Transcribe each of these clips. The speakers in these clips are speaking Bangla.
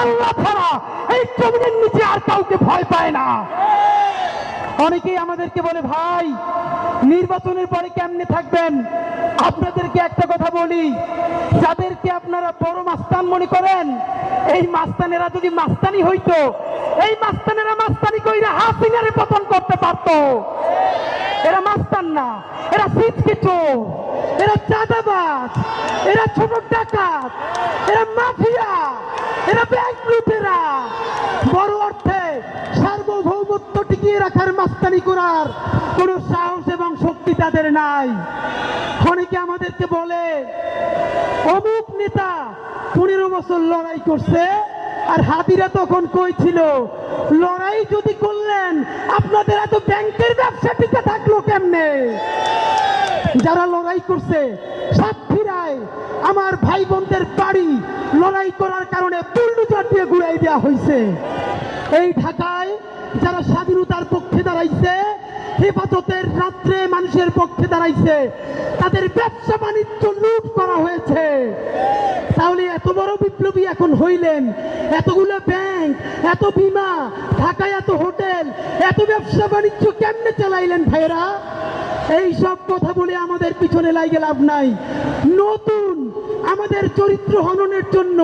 আল্লাহ ছাড়া এই জমিনের নিচে আর কাউকে ভয় পায় না। অনেকেই আমাদেরকে বলে, ভাই নির্বাচনের পরে কেমনে থাকবেন? আপনাদেরকে একটা কথা বলি, যাদেরকে আপনারা বড় মাস্তান মনে করেন, এই মাস্তানেরা যদি মাস্তানি হইতো, এই মাস্তানেরা মাস্তানি কইরা হাসিনারে পতন করতে পারতো। এরা মাস্তান না, এরা সিটকে চোর, এরা চাঁদাবাজ, এরা ছোট ডাকাত, এরা মাফিয়া, এরা ব্যাংক লুটেরা। বড় অর্থে সার্বভৌমত্ব টিকিয়ে রাখার মাস্তানি করার কোন সাহস এবং শক্তি তাদের নাই। অনেকে আমাদেরকে বলে, অমুক নেতা 15 বছর লড়াই করছে, আর হাদিরা তখন কই ছিল? লড়াই যদি করলেন, আপনাদের এত ব্যাংকের ব্যবসা টিকে থাকলো কেমনে? যারা লড়াই করছে, সাতক্ষীরায় আমার ভাই বোনদের বাড়ি লড়াই করার কারণে বুলডোজার দিয়ে গুড়াই দেওয়া হয়েছে। এই ঢাকায় যারা স্বাধীনতার পক্ষে দাঁড়াইছে, হেফাজতের রাত্রে মানুষের পক্ষে দাঁড়াইছে, তাদের ব্যবসা বাণিজ্য লুট করা হয়েছে। তাহলে এত বড় বিপ্লবী এখন হইলেন, এতগুলো ব্যাংক, এত বিমা, ঢাকায় এত হোটেল, এত ব্যবসা বাণিজ্য কেমনে চালাইলেন ভাইরা? এই সব কথা বলে আমাদের পিছনে লাগে লাভ নাই। নতুন আমাদের চরিত্র হননের জন্য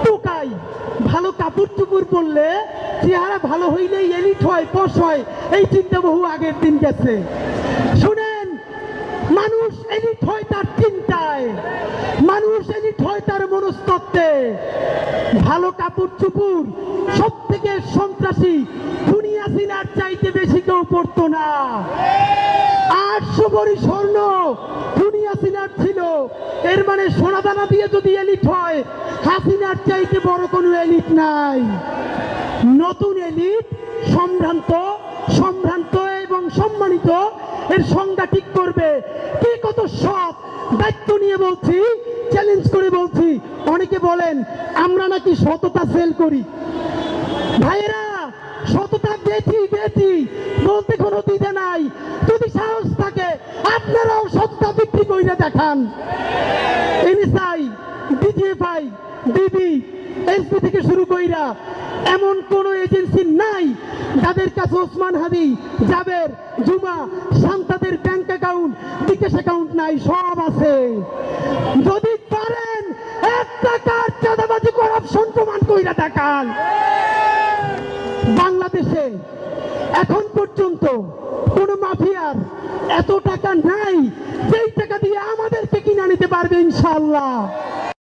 টোকাই ভালো কাপড় চুপড় পরলে চেহারা ভালো হইলেই এলিট হয়, পশ হয়, এই চিন্তা বহু আগের দিন গেছে। শুনেন, মানুষ এলিট হয় তার চিন্তায়, মানুষ এলিট হয় তার মনস্তত্ত্বে। ভালো কাপড় চুপড় সব থেকে সন্ত্রাসী দুনিয়া সিনার চাইতে বেশি কেউ পড়তো না। 800 ভরি স্বর্ণ দুনিয়া সিনার ছিল, এর মানে সোনাদানা দিয়ে যদি এলিট হয়, হাসিনার চাইতে বড় কোনো এলিট নাই। নতুন এলিট সম্ভ্রান্ত, সম্ভ্রান্ত এবং সম্মানিত, এর সংজ্ঞা ঠিক করবে। কে কত সৎ, দায়িত্ব নিয়ে বলছি, চ্যালেঞ্জ করে বলছি। অনেকে বলেন আমরা নাকি সততা সেল করি। ভাইয়েরা, সততা বেচি বেচি বলতে কোনো দ্বিধা নাই। যদি সাহস থাকে আপনারাও সততা বিক্রি করে দেখান। এনএসআই, ডিজিএফআই, ডিবি, এসপি থেকে শুরু কইরা এমন কোন এজেন্সি নাই যাদের কাছে ওসমান হাদি, জাবের, জুমা, শান্তাদের ব্যাংক অ্যাকাউন্ট, বিকাশ অ্যাকাউন্ট নাই। সব আছে। যদি পারেন 1 টাকার চাঁদাবাজি করাপশন প্রমাণ কইরা দেখান। বাংলাদেশে এখন পর্যন্ত কোন মাফিয়ার এত টাকা নাই যেই টাকা দিয়ে আমাদেরকে কিনে নিতে পারবে ইনশাআল্লাহ।